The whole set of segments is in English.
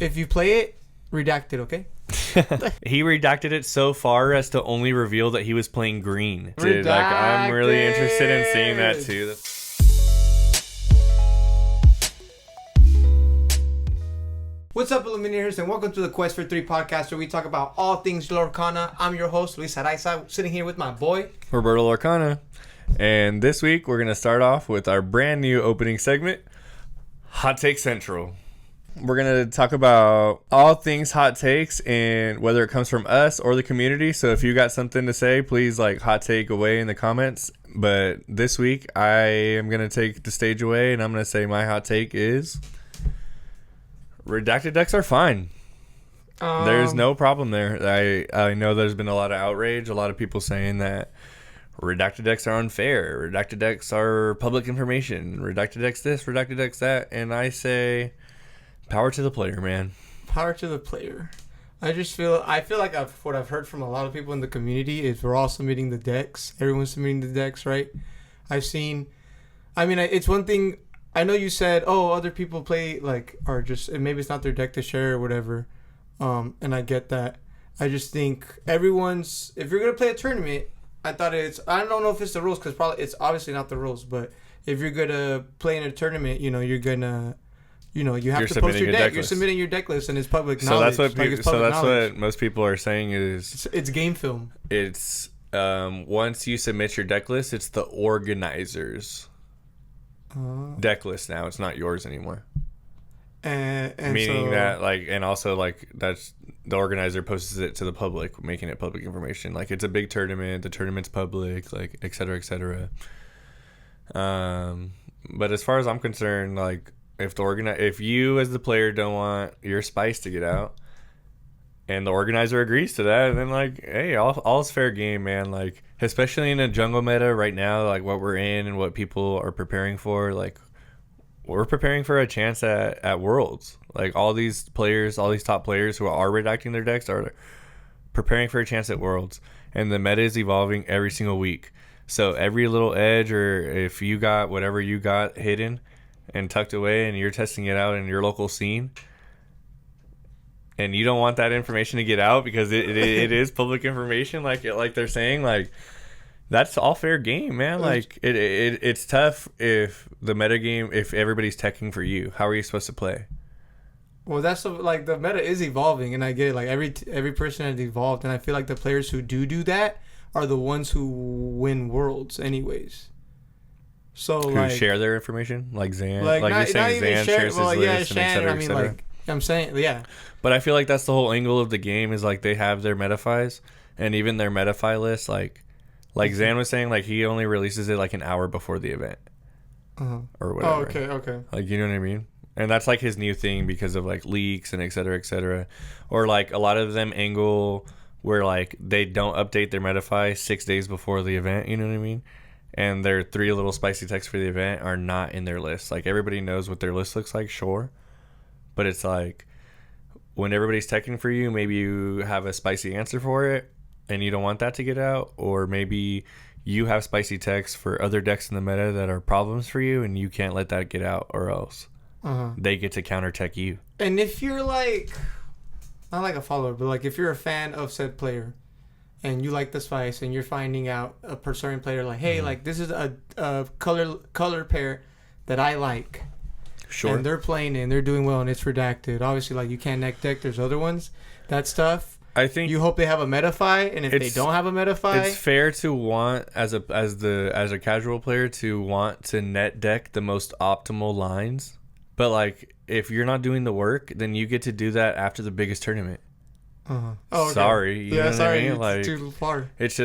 if you play it, redacted, okay? He redacted it so far as to only reveal that he was playing green. Dude, like, I'm really interested in seeing that too. What's up, Illuminators, and welcome to the QF3 podcast, where we talk about all things Lorcana. I'm your host, Luis Araiza, sitting here with my boy, Roberto Lorcana. And this week, we're going to start off with our brand new opening segment, Hot Take Central. We're going to talk about all things hot takes and whether it comes from us or the community. So if you got something to say, please hot take away in the comments. But this week, I am going to take the stage away, and I'm going to say my hot take is redacted decks are fine. There's no problem there. I know there's been a lot of outrage, a lot of people saying that redacted decks are unfair, redacted decks are public information, redacted decks this, redacted decks that, and I say power to the player, man. Power to the player. I feel like what I've heard from a lot of people in the community is we're all submitting the decks. Everyone's submitting the decks, right? It's one thing. I know you said, other people play maybe it's not their deck to share or whatever. And I get that. I just think if you're going to play a tournament, I don't know if it's the rules, because probably it's obviously not the rules, but if you're going to play in a tournament, you're going to, you have to post your deck. You're submitting your deck list, and it's public knowledge. So that's what most people are saying is... It's game film. It's, once you submit your deck list, it's the organizer's deck list now. It's not yours anymore. And meaning so, that and also that's the organizer posts it to the public, making it public information. It's a big tournament, the tournament's public, et cetera, et cetera. But as far as I'm concerned, if you as the player don't want your spice to get out, and the organizer agrees to that, then hey, all's fair game, man. Especially in a jungle meta right now, what we're in and what people are preparing for, we're preparing for a chance at Worlds. All these players, all these top players who are redacting their decks are preparing for a chance at Worlds. And the meta is evolving every single week. So every little edge, or if you got whatever you got hidden and tucked away and you're testing it out in your local scene, and you don't want that information to get out because it is public information, like they're saying, that's all fair game, man. It's tough if the metagame, if everybody's teching for you. How are you supposed to play? Well, that's the meta is evolving, and I get it. Every person has evolved, and I feel like the players who do that are the ones who win Worlds, anyways. So who share their information, like Zan, you're saying Zan shares his list, and et cetera, et cetera. I'm saying, yeah. But I feel like that's the whole angle of the game is they have their metaphies, and even their metaphi list, like Zan was saying, he only releases it an hour before the event, or whatever. Oh, okay. You know what I mean? And that's his new thing because of leaks and et cetera, et cetera. Or a lot of them angle where they don't update their metaphi 6 days before the event. You know what I mean? And their 3 little spicy texts for the event are not in their list. Everybody knows what their list looks like, sure, but it's when everybody's teching for you, maybe you have a spicy answer for it, and you don't want that to get out, or maybe you have spicy techs for other decks in the meta that are problems for you, and you can't let that get out, or else they get to counter tech you. And if you're not a follower, but if you're a fan of said player, and you like the spice, and you're finding out a certain player, hey, this is a color pair that I like. Sure. And they're playing it, and they're doing well, and it's redacted. Obviously, you can't neck deck. There's other ones. That stuff. I think you hope they have a metaphi, and if they don't have a metaphi, it's fair to want as a casual player to want to net deck the most optimal lines. But if you're not doing the work, then you get to do that after the biggest tournament. Oh, okay. Sorry. You know sorry. what I mean? It's too far. It's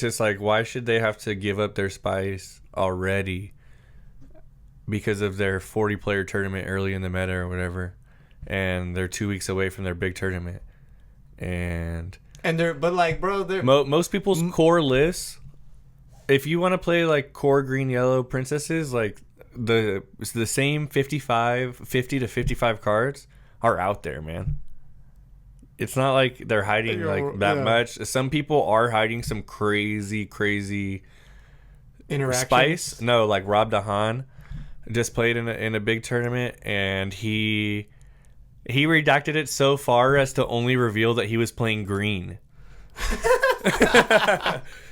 just why should they have to give up their spice already because of their 40-player tournament early in the meta or whatever, and they're 2 weeks away from their big tournament, and most people's core lists, if you want to play core green yellow princesses, the same 50 to 55 cards are out there, man. It's not they're hiding that much. Some people are hiding some crazy interactions. Spice. No, Rob Dahan just played in a big tournament, and he He redacted it so far as to only reveal that he was playing green.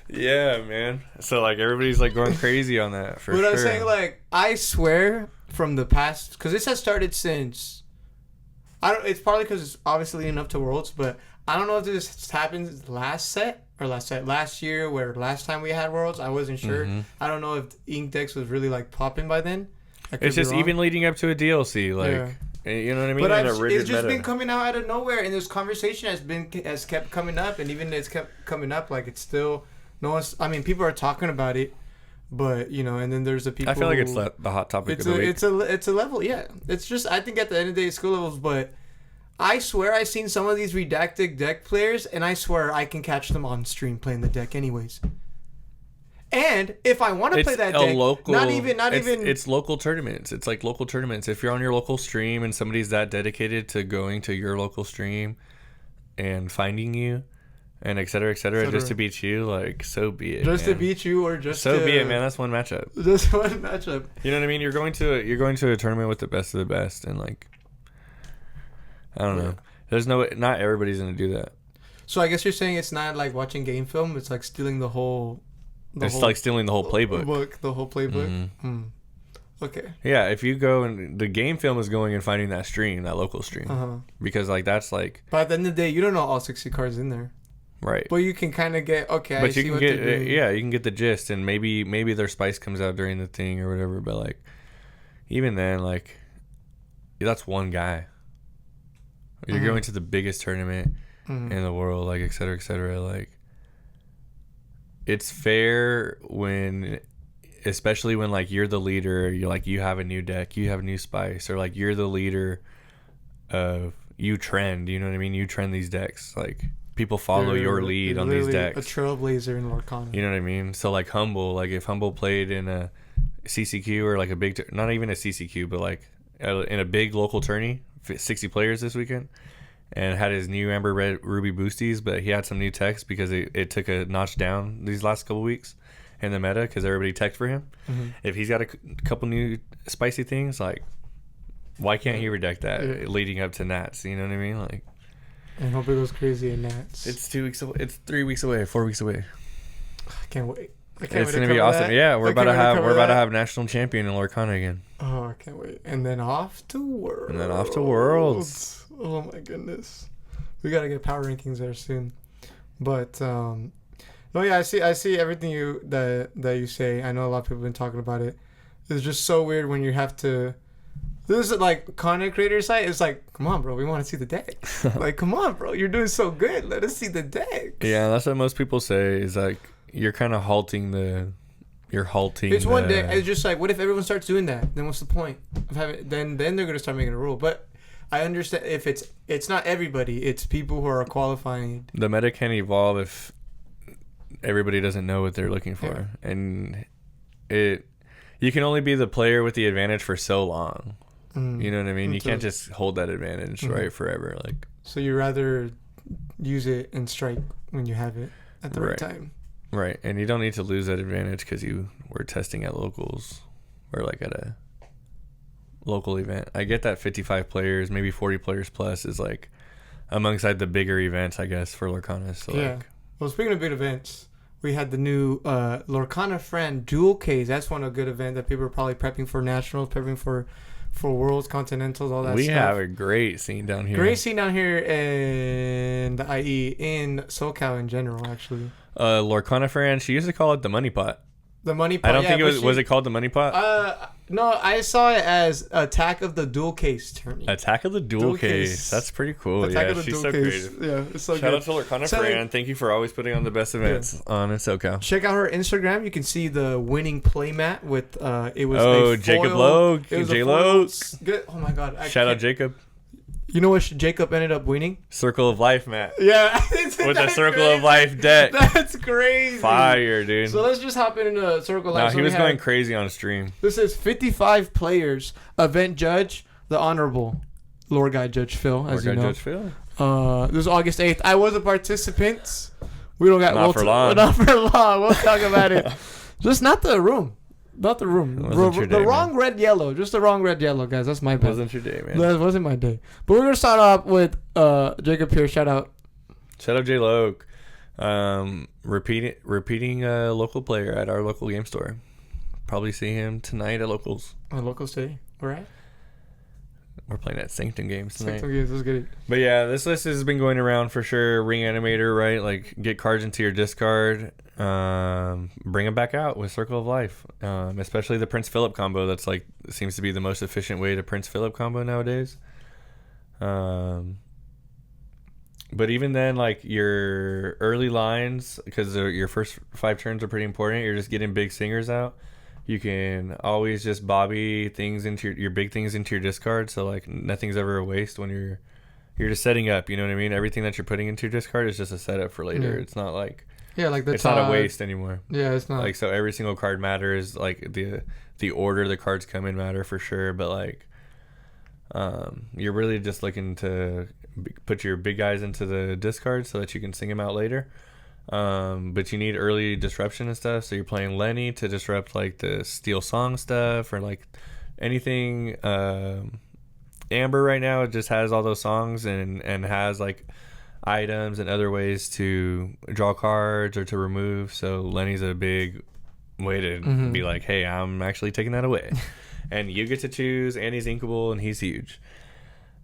Yeah, man. So like everybody's like going crazy on that for sure. But I'm saying, like, I swear from the past, because this has started since. It's probably because it's obviously leading up to Worlds, but I don't know if this happened last year, where last time we had Worlds, I wasn't sure. Mm-hmm. I don't know if Ink Decks was really like popping by then. It's just even leading up to a DLC, like you know what I mean. But it's just been coming out of nowhere, and this conversation has kept coming up, and even it's kept coming up, like it's still no one's. I mean, people are talking about it, but you know, and then there's the people. I feel like it's the hot topic of the week. It's a level, yeah. It's just I think at the end of the day, it's skill levels, but. I swear I've seen some of these redacted deck players, and I swear I can catch them on stream playing the deck anyways. And if I want to play that deck, not even it's local tournaments. It's like local tournaments. If you're on your local stream and somebody's that dedicated to going to your local stream and finding you and et cetera, just to beat you, like, so be it. Just to beat you, or just so be it, man. That's one matchup. Just one matchup. You know what I mean? You're going to a tournament with the best of the best, and like. I don't know. Not everybody's gonna do that. So I guess you're saying it's not like watching game film. It's like stealing the whole. Like stealing the whole playbook. The whole playbook. Mm-hmm. Okay. Yeah, if you go and the game film is going and finding that stream, that local stream, because like that's like. But at the end of the day, you don't know all 60 cards in there. Right. But you can kind of get okay. But you can get you can get the gist, and maybe their spice comes out during the thing or whatever. But like, even then, like, that's one guy. You're going to the biggest tournament in the world, like, et cetera, like, it's fair when, especially when, like, you're the leader, you're like, you have a new deck, you have a new spice, or, like, you're the leader of, you trend, you know what I mean? You trend these decks, like, people follow your lead on these decks. A trailblazer in Lorcana. You know what I mean? So, like, Humble, like, if Humble played in a CCQ or, like, a big, not even a CCQ, but, like, in a big local tourney, 60 players this weekend, and had his new Amber Red Ruby boosties, but he had some new techs because it took a notch down these last couple weeks in the meta because everybody teched for him. If he's got a couple new spicy things, like, why can't he redact that leading up to Nats? You know what I mean? Like, and hope it goes crazy in Nats. It's 2 weeks away. It's 3 weeks away. 4 weeks away. I can't wait. It's gonna be awesome. Yeah, we're about to have national champion in Lorcana again. Oh, I can't wait. And then off to Worlds. Oh my goodness, we gotta get power rankings there soon. But no, yeah, I see everything that you say. I know a lot of people have been talking about it. It's just so weird when you have to. This is like content creator site. It's like, come on, bro, we want to see the deck. Like, come on, bro, you're doing so good. Let us see the deck. Yeah, that's what most people say. Is like. You're kind of halting. It's one day. It's just like, what if everyone starts doing that? Then what's the point of having? Then they're gonna start making a rule. But I understand if it's not everybody. It's people who are qualifying. The meta can evolve if everybody doesn't know what they're looking for, and you can only be the player with the advantage for so long. You know what I mean? You can't just hold that advantage right forever. Like, so you rather use it and strike when you have it at the right time. Right, and you don't need to lose that advantage because you were testing at locals or like at a local event. I get that 55 players, maybe 40 players plus is like alongside the bigger events, I guess, for Lorcana. So yeah. Like, well, speaking of big events, we had the new Lorcana Fran dual case. That's one good event that people are probably prepping for nationals, prepping for Worlds, Continentals, all that stuff. We have a great scene down here. Great scene down here in the IE, in SoCal in general, actually. Lorcana Fran, she used to call it the money pot. The money pot. I don't think it was it called the money pot? No, I saw it as Attack of the Dual Case Tourney. Attack of the Dual Case. That's pretty cool. Attack she's so creative. Yeah, it's so Shout out to Lorcana Fran. Thank you for always putting on the best events on in SoCal. Check out her Instagram. You can see the winning playmat with it was Jacob Lowe. J-Lo. Oh my god. Shout out Jacob. You know what Jacob ended up winning? Circle of Life, Matt. Yeah. With the Circle of Life deck. That's crazy. Fire, dude. So let's just hop into Circle of Life. No, he was going crazy on stream. This is 55 players. Event judge, the Honorable Lore Guy Judge Phil, as you know. Judge Phil? This was August 8th. I was a participant. We don't got... Not for long. Not for long. We'll talk about it. Just not the room. Not the room. Wasn't your day, the wrong man. red yellow. Just the wrong red yellow, guys. That's my bad. Wasn't your day, man. That wasn't my day. But we're gonna start off with Jacob here. Shout out. Shout out J Loke. Repeating a local player at our local game store. Probably see him tonight at locals. Local city. All right. We're playing at Sanctum Games tonight. Sanctum Games. Let's get it. But yeah, this list has been going around for sure. Ring Animator, right? Like, get cards into your discard. Bring them back out with Circle of Life. Especially the Prince Philip combo. That's like seems to be the most efficient way to Prince Philip combo nowadays. But even then, like, your early lines, because your first 5 turns are pretty important. You're just getting big singers out. You can always just bobby things into your big things into your discard, so like nothing's ever a waste when you're just setting up. You know what I mean? Everything that you're putting into your discard is just a setup for later. Yeah. It's not like like it's not a waste anymore. Yeah, it's not. Like, so every single card matters. Like the order the cards come in matter for sure. But like, you're really just looking to put your big guys into the discard so that you can sing them out later. But you need early disruption and stuff, so you're playing Lenny to disrupt like the Steel Song stuff or like anything. Amber right now, it just has all those songs and has like items and other ways to draw cards or to remove, so Lenny's a big way to be like, hey, I'm actually taking that away. And you get to choose, and he's inkable and he's huge.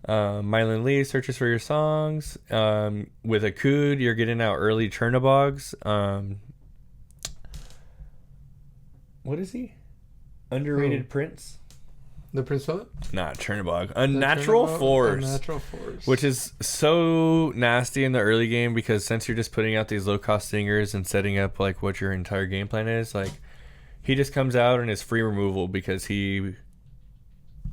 Mylan Lee searches for your songs. With a Kood, you're getting out early Chernobygs. What is he? Underrated Prince? The Prince Philip? Not Chernobog. Unnatural Force. Unnatural Force. Which is so nasty in the early game, because since you're just putting out these low cost singers and setting up like what your entire game plan is, like he just comes out and is free removal because he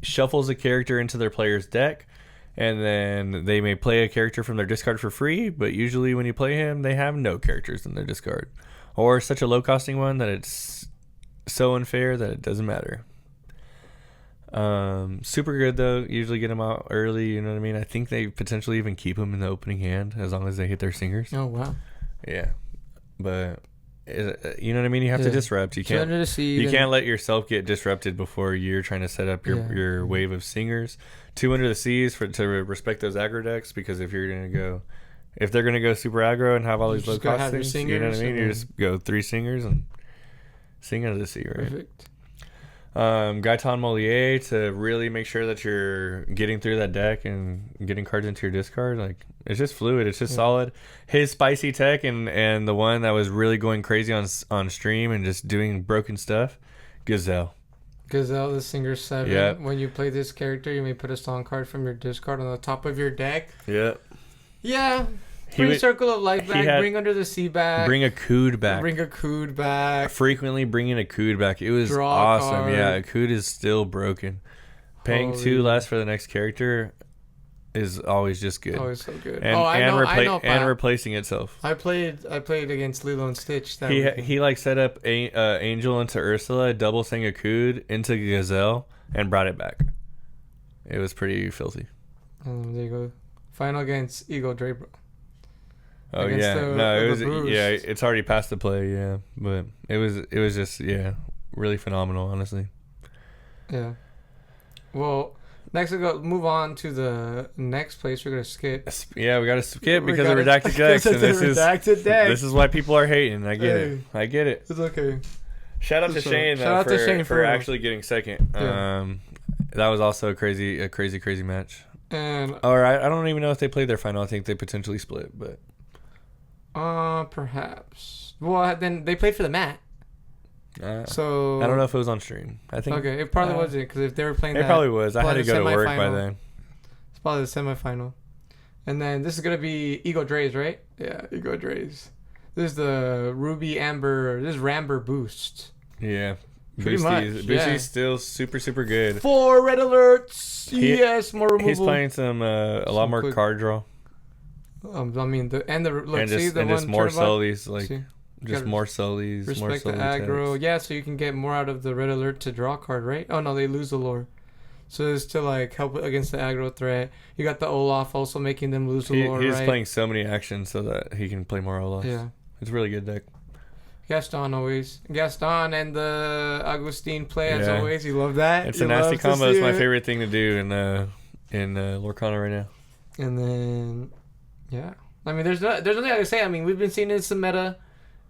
shuffles a character into their player's deck, and then they may play a character from their discard for free, but usually when you play him, they have no characters in their discard, or such a low costing one that it's so unfair that it doesn't matter. Super good though. Usually get them out early, you know what I mean? I think they potentially even keep them in the opening hand as long as they hit their singers. Oh wow. Yeah, but you know what I mean? You have to disrupt. You can't let yourself get disrupted before you're trying to set up your wave of singers. 2 Under the Seas to respect those aggro decks, because if they're gonna go super aggro and have all these low cost things, you know what I mean? You just go 3 singers and sing Under the Sea, right? Perfect. Gaetan Mollier to really make sure that you're getting through that deck and getting cards into your discard. Like, it's just fluid. It's just solid. His spicy tech and the one that was really going crazy on stream and just doing broken stuff, Gazelle. Gazelle, the Singer 7. Yep. When you play this character, you may put a song card from your discard on the top of your deck. Yep. Yeah. Bring Circle of Life back. Bring Under the Sea back. Bring a Kood back. Frequently bringing a Kood back. It was awesome. Card. Yeah, a Kood is still broken. Paying 2 less for the next character is always just good. Always so good. And replacing itself. I played against Lilo and Stitch. He like set up Angel into Ursula, double sang a Kood into Gazelle, and brought it back. It was pretty filthy. There you go. Final against Eagle Draper. Oh yeah, it's already past the play, yeah, but it was just really phenomenal, honestly. Yeah. Well, next we go move on to the next place we're gonna skip. Yeah, we gotta skip because of redacted decks, and this is why people are hating. I get it. It's okay. Shout out to Shane though for actually getting second. Yeah. That was also a crazy match. And I don't even know if they played their final. I think they potentially split, but. Perhaps. Well, then they played for the mat. So I don't know if it was on stream. I think. Okay, it probably wasn't, because if they were playing, it probably was. I had to go to work by then. It's probably the semifinal. And then this is gonna be Ego Dre's, right? Yeah, Ego Dre's. This is the Ruby Amber. This is Ramber boost. Yeah. Pretty much. Boosty's still super, super good. 4 red alerts. Yes, more removal. He's playing a lot more card draw. I mean, just more Sullies, like see? just more Sullies. Respect the aggro. Attacks. Yeah, so you can get more out of the red alert to draw a card, right? Oh no, they lose the lore. So it's to like help against the aggro threat. You got the Olaf also making them lose the lore, He's right? playing so many actions so that he can play more Olaf. Yeah. It's a really good deck. Gaston always. Gaston and the Agustin play as Yeah. always. You love that. It's You a nasty love to combo. It's see my it. favorite thing to do in Lorcana right now. And then, yeah. I mean, there's nothing I can say. I mean, we've been seeing this in meta,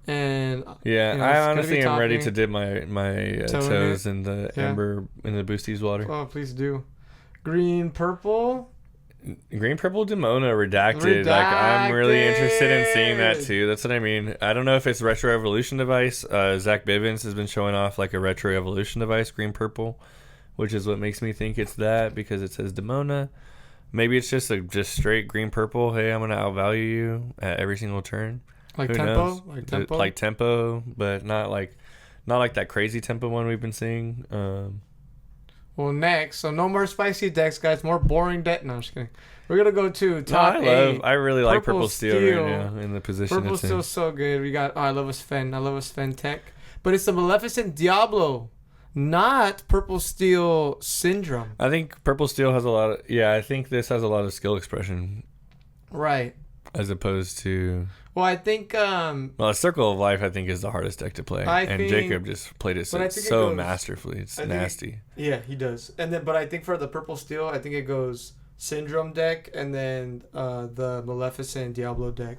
and Yeah, you know, I it's gonna honestly be am ready topping. to dip my toes in the amber in the boosties water. Oh, please do. Green, purple. Green purple Demona redacted. Like I'm really interested in seeing that Redacted. too. That's what I mean. I don't know if it's retro evolution device. Zach Bivens has been showing off like a retro evolution device, green purple, which is what makes me think it's that because it says Demona. Maybe it's just straight green purple. Hey, I'm gonna outvalue you at every single turn. Like Who tempo? knows? Like tempo? Like tempo, but not like that crazy tempo one we've been seeing. Well, next, so no more spicy decks, guys. More boring deck. No, I'm just kidding. We're gonna go to top eight. I really like Purple purple steel right now in the position Purple it's in. Steel's so good. We got, I love a Sven. I love a Sven tech. But it's the Maleficent Diablo, not Purple Steel Syndrome. I think purple steel has a lot of I think this has a lot of skill expression Right. as opposed to Well, I think, Circle of Life I think is the hardest deck to play. And Jacob just played it but I think it so goes- masterfully. It's I think nasty. yeah, he does. And then, but I think for the Purple Steel, I think it goes Syndrome deck and then the Maleficent Diablo deck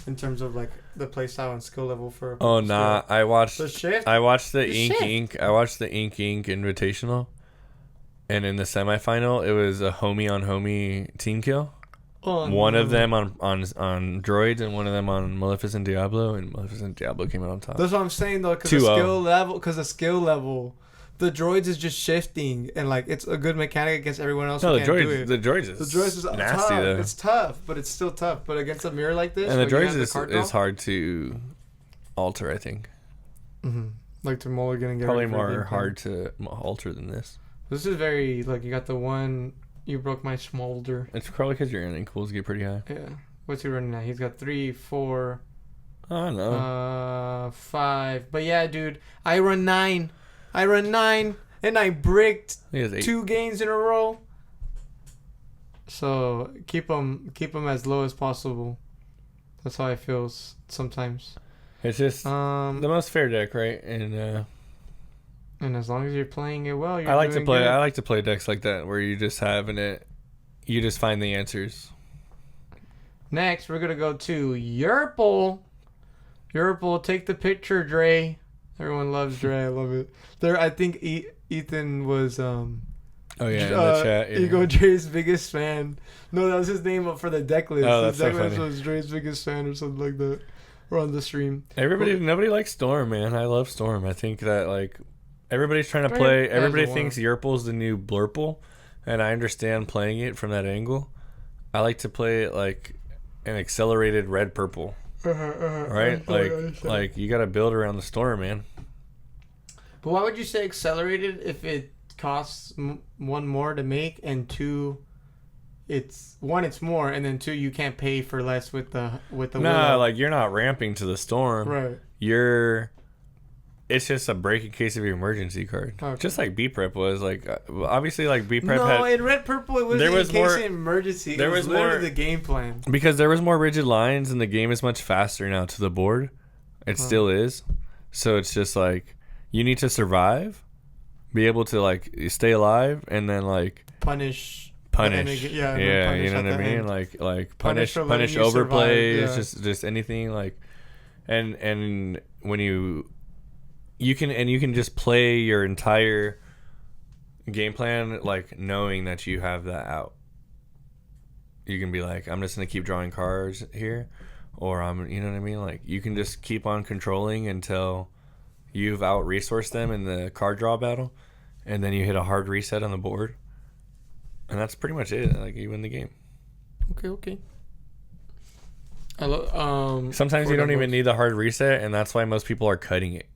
in terms of like the playstyle and skill level for. Oh Purple nah, Steel. I watched The shift. the The Ink shift. Ink. I watched the Ink Invitational, and in the semifinal, it was a homie on homie team kill. Oh, One no. of them on droids, and one of them on Maleficent Diablo, and Maleficent Diablo came out on top. That's what I'm saying though, because the 2-0. skill level, the droids is just shifting and like it's a good mechanic against everyone else. No, who the can't do droids, it. the droids is The droids is nasty tough. though, It's tough, but it's still tough. But against a mirror like this, and the where you droids have the card draw, is hard to alter. I think like to mulligan and get probably ready for a game more plan. hard to alter than this. This is very like you got the one. You broke my smolder. It's probably because your equals get pretty high. Yeah. What's he running at? He's got 3, 4, I don't know. 5. But yeah, dude, I run 9. And I bricked He has 8. 2 games in a row. So keep them as low as possible. That's how I feel sometimes. It's just the most fair deck, right? And as long as you're playing it well, you're I like to doing play. good. I like to play decks like that where you just you just find the answers. Next, we're gonna go to Yerple. Yerple, take the picture, Dre. Everyone loves Dre. I love it. I think Ethan was Oh yeah, in the chat. Yeah. Ego Dre's biggest fan. No, that was his name for the deck list. Oh, His that's so deck list funny. was Dre's biggest fan or something like that. We're on the stream. Nobody likes Storm, man. I love Storm. I think that like everybody's trying to Right. play. That's Everybody the thinks Yerple's the new Blurple, and I understand playing it from that angle. I like to play it like an accelerated red purple, right? Like you got to build around the Storm, man. But why would you say accelerated if it costs 1 more to make and 2, it's more, and then 2 you can't pay for less with the No, Willow. like you're not ramping to the Storm. Right. It's just a break in case of your emergency card. Okay. Just like B Prep was like obviously like B Prep No, had in red purple it wasn't There was in case more- of emergency. there It was was literally more- the game plan. because there was more rigid lines and the game is much faster now to the board. It still is. So it's just like you need to survive, be able to like stay alive, and then like Punish. punish. Yeah, and then Yeah, punish you know at what I the mean? end. Like Punish for punish letting you survive, overplays, yeah. just anything like and when you can just play your entire game plan like knowing that you have that out. You can be like, I'm just gonna keep drawing cards here, or you know what I mean? Like you can just keep on controlling until you've out resourced them in the card draw battle, and then you hit a hard reset on the board, and that's pretty much it. Like you win the game. Okay. Sometimes you don't even need the hard reset, and that's why most people are cutting it.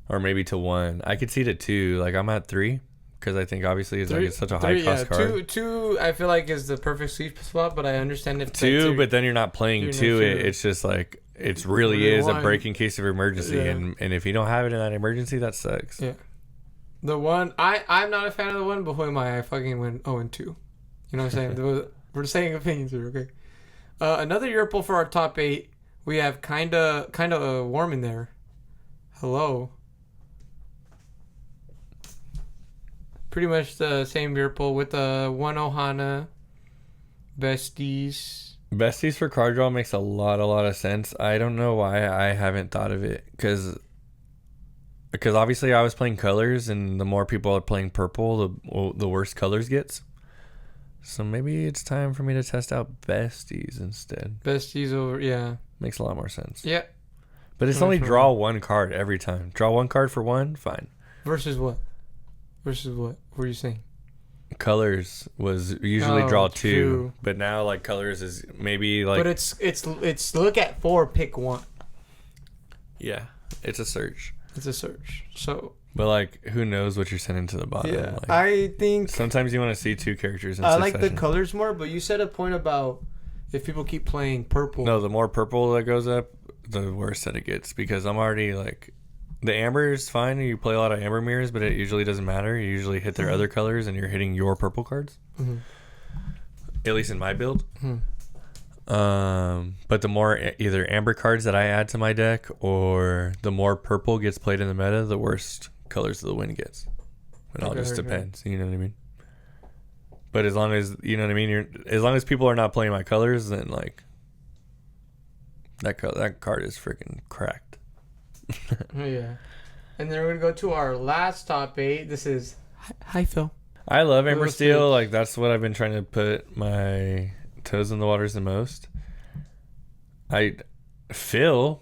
Or maybe to 1. I could see to 2. Like I'm at 3 because I think obviously it's such a high cost card. 2 I feel like is the perfect sweet spot, but I understand if 2, but then you're not playing You're 2. not sure. It's just like it really Really is a one. break in case of emergency, Yeah. and if you don't have it in that emergency, that sucks. Yeah. The one I'm not a fan of the one, but who am I? I fucking went 0-2. You know what I'm saying? We're saying opinions here, okay? Another Yerple for our top 8. We have kinda warm in there. Hello. Pretty much the same beer pool with the one Ohana. Besties. Besties for card draw makes a lot of sense. I don't know why I haven't thought of it. Because obviously I was playing colors, and the more people are playing purple, the worse colors gets. So maybe it's time for me to test out besties instead. Besties over, yeah. Makes a lot more sense. Yeah. But it's only draw one card every time. Draw one card for one, fine. Versus what? What were you saying? Colors was usually draw two, true. but now like colors is maybe like. But it's look at 4, pick 1. Yeah, it's a search. It's a search. So. But like, who knows what you're sending to the bottom? Yeah, like, I think. Sometimes you want to see 2 characters in I succession. like the colors more, but you said a point about if people keep playing purple. No, the more purple that goes up, the worse that it gets, because I'm already like. The amber is fine. You play a lot of amber mirrors, but it usually doesn't matter. You usually hit their other colors, and you're hitting your purple cards. Mm-hmm. At least in my build. Mm-hmm. But the more either amber cards that I add to my deck, or the more purple gets played in the meta, the worst colors of the wind gets. It all just depends. You know what I mean? But as long as you know what I mean, as long as people are not playing my colors, then like that card is freaking cracked. Yeah. And then we're gonna go to our last top 8. This is hi Phil. I love Amber Steel. Like that's what I've been trying to put my toes in the waters the most. Phil.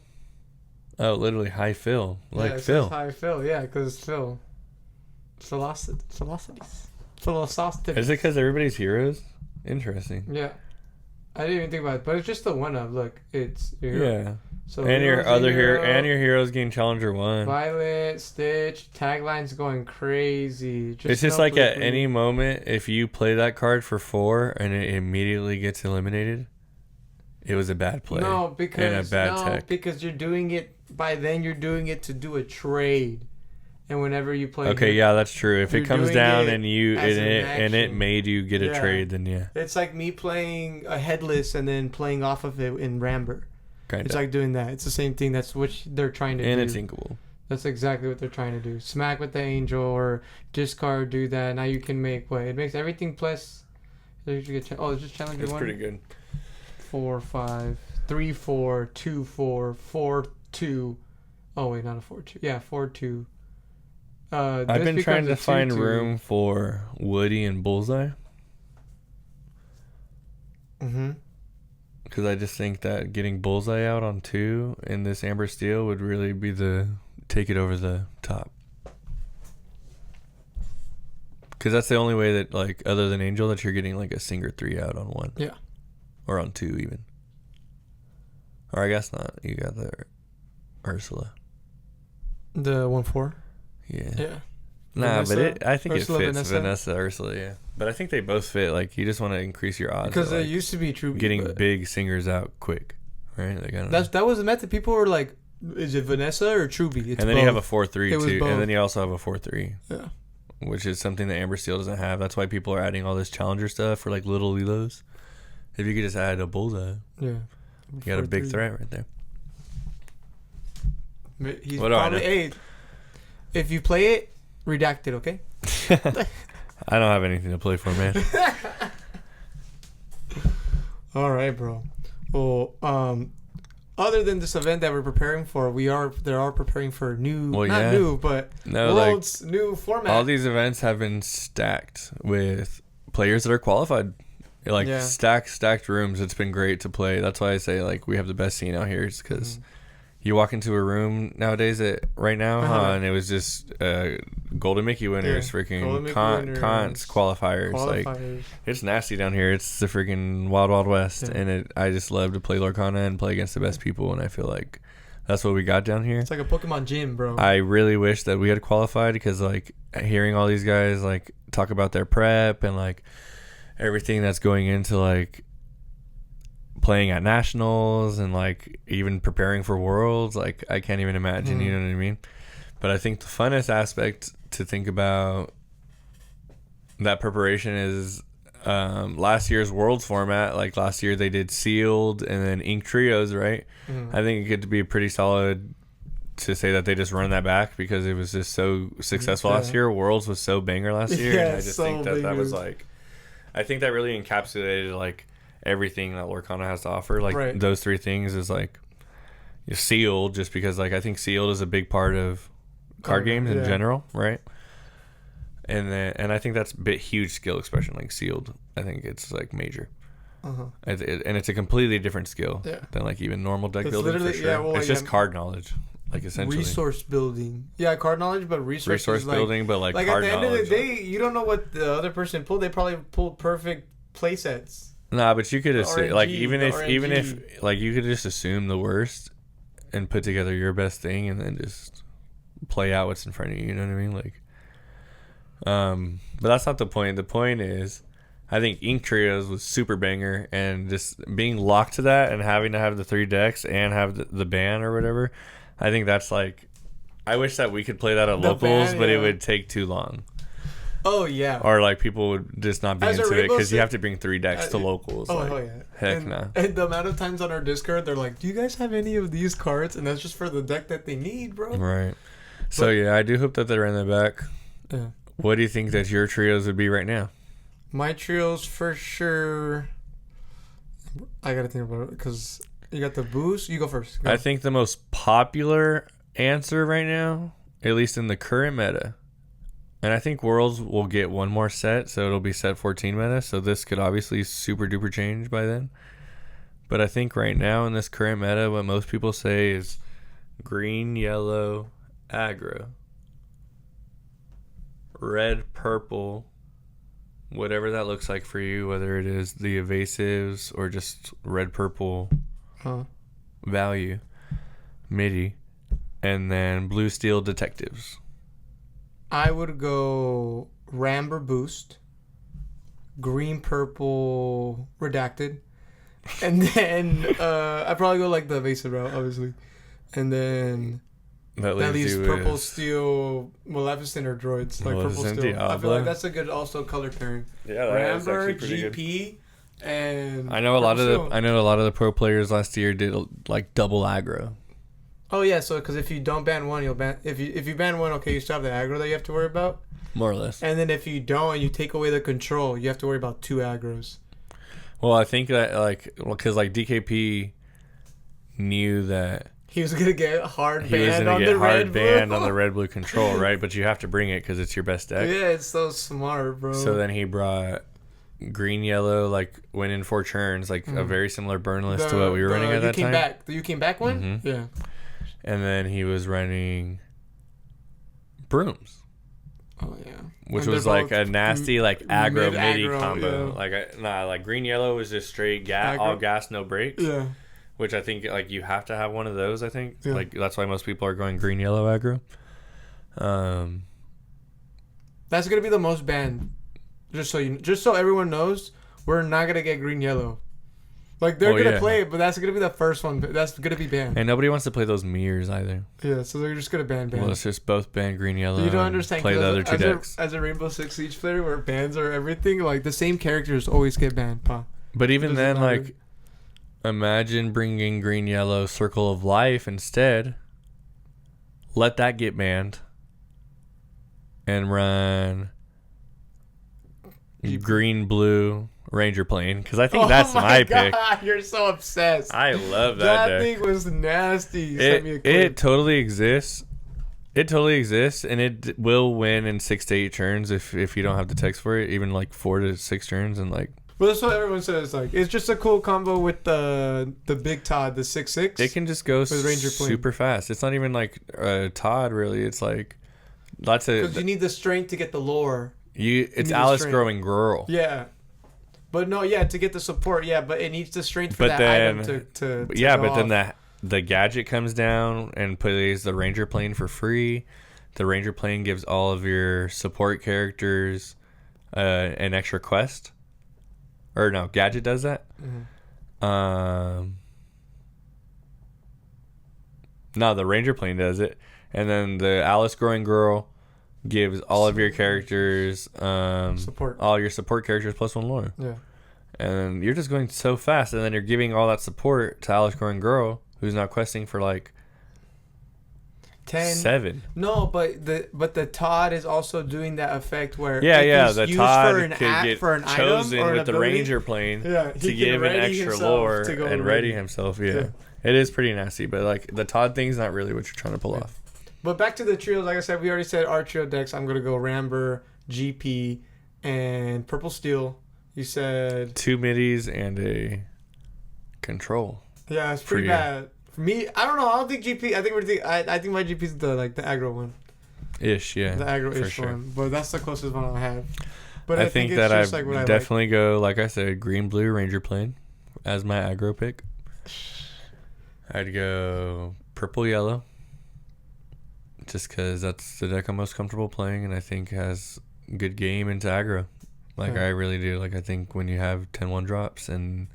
Oh, literally hi Phil. Like yeah, Phil. Hi Phil. Yeah, because Phil. Velocities. Is it because everybody's heroes? Interesting. Yeah. I didn't even think about it, but it's just the one up. Look, it's your hero. Yeah. So and your other hero and your heroes gain Challenger 1. Violet, Stitch, tagline's going crazy. It's just like at any moment, if you play that card for 4 and it immediately gets eliminated, it was a bad play. No, because and a bad tech. Because you're doing it by then. You're doing it to do a trade, and whenever you play. Okay, yeah, that's true. If it comes down and it made you get a trade, then yeah. It's like me playing a headless and then playing off of it in Ramber. Kinda. It's like doing that. It's the same thing. That's what they're trying to do. And it's inkable. That's exactly what they're trying to do. Smack with the angel or discard, do that. Now you can make what? It makes everything plus. It's just Challenger 1. It's pretty good. 4, 5, 3, 4, 2, 4, 4, 2. Oh, wait, not a 4, 2. Yeah, 4, 2. I've been trying to find room for Woody and Bullseye. Mm-hmm. Because I just think that getting Bullseye out on 2 in this Amber Steel would really be take it over the top. Because that's the only way that, like, other than Angel, that you're getting, like, a Singer 3 out on 1. Yeah. Or on 2, even. Or I guess not. You got the Ursula. The 1/4? Yeah. Yeah. Nah, Vanessa, but I think Ursula, it fits Vanessa, Ursula, yeah. But I think they both fit. Like, you just want to increase your odds. Because it used to be true. Getting big singers out quick, right? Like, that was the method. People were like, is it Vanessa or Truby? And then you have a 4-3 too. Both. And then you also have a 4-3. Yeah. Which is something that Amber Steel doesn't have. That's why people are adding all this Challenger stuff for like little Lilos. If you could just add a Bullseye. Yeah. You got a big threat right there. He's probably if you play it, redacted, okay? I don't have anything to play for, man. All right, bro. Well, other than this event that we're preparing for, they are preparing for new, new format. All these events have been stacked with players that are qualified. Like stacked rooms. It's been great to play. That's why I say like we have the best scene out here, is because you walk into a room nowadays and it was just Golden Mickey winners, freaking Cons qualifiers. Like it's nasty down here. It's the freaking wild west, and I just love to play Lorcana and play against the best people, and I feel like that's what we got down here. It's like a Pokemon gym, bro. I really wish that we had qualified, because like hearing all these guys like talk about their prep and like everything that's going into like playing at nationals and like even preparing for worlds, like I can't even imagine. You know what I mean? But I think the funnest aspect to think about that preparation is last year's Worlds format. Like last year they did sealed and then ink trios, right? I think it could be pretty solid to say that they just run that back because it was just so successful last year. Worlds was so banger last year, and I just think that was like, I think that really encapsulated like everything that Lorcana has to offer. Like those three things is like sealed, just because like I think sealed is a big part of card games in general, right? And I think that's a bit huge skill expression, like sealed. I think it's like major. And it's a completely different skill than like even normal deck building for sure. It's just card knowledge. Like essentially resource building, card knowledge, but resource building, but like card at the end knowledge, of the day, you don't know what the other person pulled. They probably pulled perfect play sets. Nah, but you could just say, like even if like you could just assume the worst and put together your best thing and then just play out what's in front of you. You know what I mean? Like, but that's not the point. The point is, I think Ink Trios was super banger, and just being locked to that and having to have the 3 decks and have the ban or whatever. I think that's like, I wish that we could play that at locals, but it would take too long. Oh yeah. Or like people would just not be into it because you have to bring 3 decks to locals. Oh, like, heck no. And the amount of times on our Discord they're like, "Do you guys have any of these cards?" And that's just for the deck that they need, bro. Right. So yeah, I do hope that they ran that back. Yeah. What do you think that your trios would be right now? My trios for sure. I gotta think about it because you got the boost. You go first. Go. I think the most popular answer right now, at least in the current meta, and I think Worlds will get one more set, so it'll be set 14 meta. So this could obviously super duper change by then. But I think right now in this current meta, what most people say is green, yellow, aggro, red, purple, whatever that looks like for you, whether it is the evasives or just red, purple value, MIDI, and then blue, steel, detectives. I would go Ramber Boost, green, purple, redacted, and then I'd probably go like the evasive route, obviously, and then that leaves purple, steel, Maleficent or droids, like purple, steel. Diablo. I feel like that's a good also color pairing. Yeah, that's actually pretty GP, good. And I know a lot of the pro players last year did like double aggro. Oh yeah, so because if you don't ban one, you'll ban if you ban one, okay, you still have the aggro that you have to worry about, more or less. And then if you don't, and you take away the control, you have to worry about 2 aggros. Well, I think that because DKP knew that he was gonna get hard banned on the red blue control, right? But you have to bring it because it's your best deck. Yeah, it's so smart, bro. So then he brought green, yellow, like went in 4 turns, like a very similar burn list to what we were running at that time. The You Came Back one? Mm-hmm. Yeah. And then he was running brooms. Oh yeah. Which was like a nasty like aggro MIDI combo. Yeah. Like green yellow was just straight all gas, no brakes. Yeah. Which I think like you have to have one of those, I think. Yeah. Like that's why most people are going green yellow aggro. That's gonna be the most banned. Just so everyone knows, we're not gonna get green yellow. Like they're gonna play it, but that's gonna be the first one. That's gonna be banned. And nobody wants to play those mirrors either. Yeah, so they're just gonna ban. Well, it's just both ban green, yellow. You don't understand. Play the other 2 decks. As a Rainbow Six Siege player, where bans are everything, like the same characters always get banned. But even then, like, imagine bringing green, yellow, Circle of Life instead. Let that get banned. And run green, blue, Ranger Plane, because I think that's my pick. You're so obsessed. I love that deck. That thing was nasty. It totally exists. It totally exists, and it will win in 6 to 8 turns if you don't have the text for it, even like 4 to 6 turns, and like. Well, that's what everyone says. Like, it's just a cool combo with the big Todd, the 6/6. It can just go super fast. It's not even like Todd really. It's like lots of. Because you need the strength to get the lore. It's Alice growing girl. Yeah. But no, yeah, to get the support, yeah, but it needs the strength for item to yeah, but then the gadget comes down and plays the Ranger Plane for free. The Ranger Plane gives all of your support characters an extra quest. Or no, gadget does that. Mm-hmm. No, the Ranger Plane does it. And then the Alice growing girl gives all of your characters Support. all your support characters +1 lore. Yeah. And you're just going so fast, and then you're giving all that support to Alice Growing Girl, who's now questing for like 10. 7. No, but the Todd is also doing that effect where The used Todd for an could act, get for an chosen item or an with the ability, Ranger plane he to can give an ready extra himself lore to go and ready himself. Yeah. It is pretty nasty, but like the Todd thing's not really what you're trying to pull off. But back to the trios, like I said, we already said our trio decks. I'm gonna go Ramber, GP, and Purple Steel. You said 2 middies and a control. Yeah, it's pretty bad. For me, I don't know. I don't think GP. I think my GP is the aggro one. Ish, yeah. The aggro-ish sure. one. But that's the closest one I have. But I think it's that just I like what I definitely go, like I said, green blue Ranger plane as my aggro pick. I'd go purple yellow, just because that's the deck I'm most comfortable playing, and I think has good game into aggro. Like I really do. Like I think when you have 10-1 drops and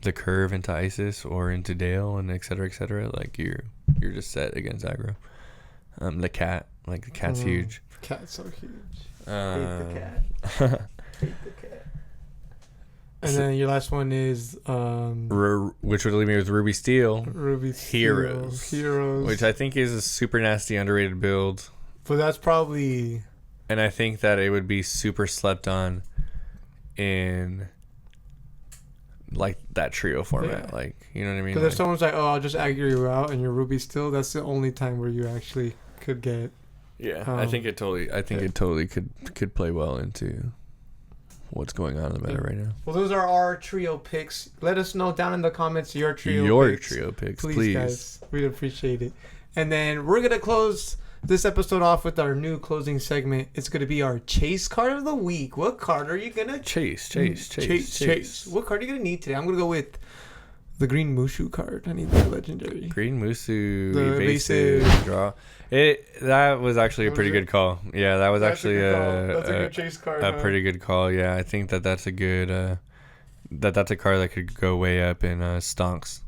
the curve into Isis or into Dale and et cetera, like you're just set against aggro. The cat, like the cat's huge. Cat's so huge. Hate the cat. Hate the cat. And then your last one is which would leave me with Ruby Steel. Heroes. Which I think is a super nasty underrated build. But that's probably, and I think that it would be super slept on in like that trio format. Like, you know what I mean? Because if someone's like, oh, I'll just aggro you out and you're Ruby Steel, that's the only time where you actually could get. Yeah, I think it totally could play well into what's going on in the meta right now. Well, those are our trio picks. Let us know down in the comments your trio picks. Please, guys. We'd appreciate it. And then we're going to close this episode off with our new closing segment. It's going to be our chase card of the week. What card are you going to chase? What card are you going to need today? I'm going to go with the green Mushu card. I need the legendary. Green Mushu, the evasive draw. That was actually a pretty good call. Yeah, that was actually that's a good chase card. A pretty good call. Yeah, I think that's a good that's a card that could go way up in stonks.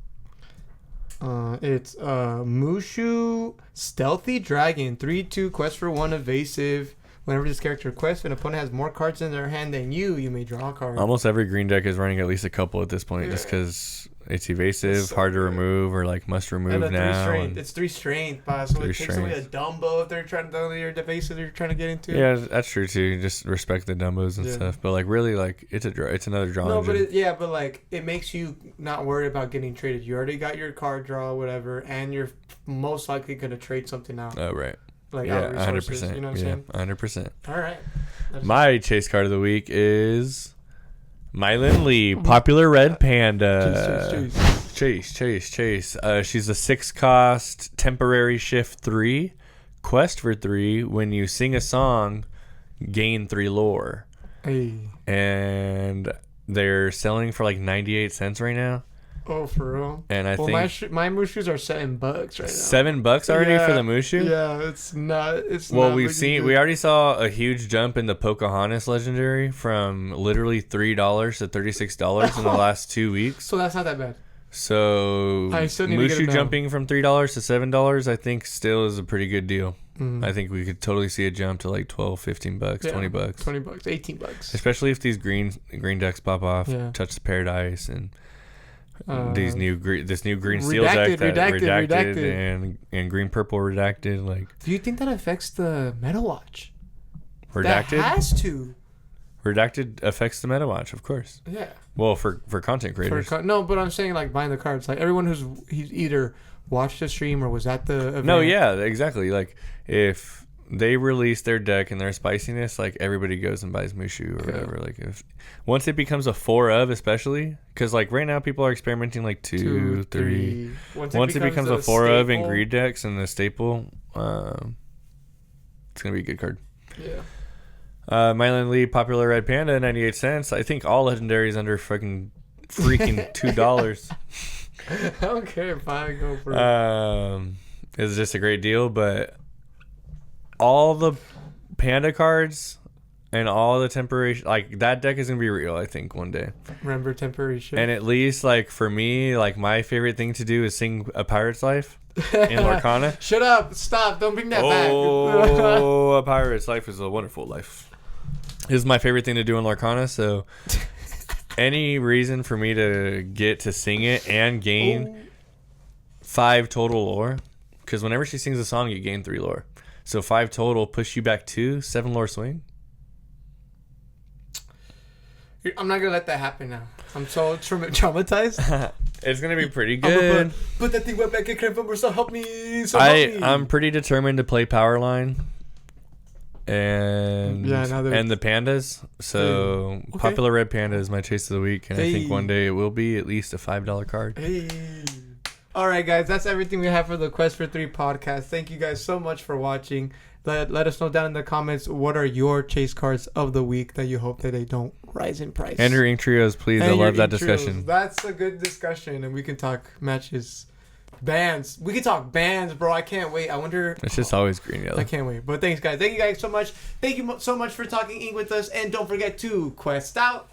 It's Mushu Stealthy Dragon 3/2 quest for 1 evasive. Whenever this character quests, if an opponent has more cards in their hand than you may draw a card. Almost every green deck is running at least a couple at this point, just because it's evasive, so hard to remove, or like must remove and now. It's 3 strength, so it takes away a Dumbo if they're trying to your evasive they're trying to get into. Yeah, that's true too. Just respect the Dumbos and stuff, but like really, like it's another draw. No, but but like it makes you not worry about getting traded. You already got your card draw, whatever, and you're most likely gonna trade something out. Oh right. Like 100%. You know what I'm saying? 100%. All right. My chase card of the week is Mylan Lee, popular red panda. Chase. She's a 6-cost temporary shift 3, quest for 3. When you sing a song, gain 3 lore. Hey. And they're selling for like 98 cents right now. Oh, for real? And I think my Mushus are $7 right now. $7 already for the Mushu? Yeah, it's not. Well, we already saw a huge jump in the Pocahontas legendary from literally $3 to $36 in the last 2 weeks. So that's not that bad. So I still need to get Mushu it jumping from $3 to $7, I think still is a pretty good deal. I think we could totally see a jump to like $12, $15, $20. $20, $18. Especially if these green decks pop off, Touch the Paradise, and this new green steel deck that redacted and green purple redacted. Like, do you think that affects the meta watch? Redacted that has to. Redacted affects the meta watch, of course. Yeah. Well, for content creators. No, but I'm saying like buying the cards. Like everyone who's either watched the stream or was at the event. No, yeah, exactly. Like if they release their deck and their spiciness, like everybody goes and buys Mushu or whatever. Like if once it becomes a 4 of, especially because like right now people are experimenting like 2, 3. Once it becomes a 4 of in greed decks and the staple, it's gonna be a good card. Yeah. Mylan Lee, popular red panda, 98 cents. I think all legendaries under freaking $2. I don't care if I go for it. It's just a great deal, but all the panda cards and all the temporary, like that deck is gonna be real, I think, one day. Remember temporary shit. And at least like for me, like my favorite thing to do is sing A Pirate's Life. in Lorcana. Shut up! Stop! Don't bring that back. Oh, a pirate's life is a wonderful life. This is my favorite thing to do in Lorcana, so any reason for me to get to sing it and gain 5 total lore, because whenever she sings a song, you gain 3 lore. So 5 total, push you back 2, 7 lore swing. I'm not gonna let that happen now. I'm so traumatized. It's gonna be pretty good. Put that thing right back in Cranfumber, so help me. I'm pretty determined to play Powerline and the pandas. So Popular Red Panda is my chase of the week, and I think one day it will be at least a $5 card. All right, guys, that's everything we have for the Quest for 3 podcast. Thank you guys so much for watching. Let us know down in the comments what are your chase cards of the week that you hope that they don't rise in price. And your ink trios, please. I love that discussion. That's a good discussion, and we can talk matches, bands. We can talk bands, bro. I can't wait. I wonder. It's just always green yellow. I can't wait. But thanks, guys. Thank you guys so much. Thank you so much for talking ink with us, and don't forget to quest out.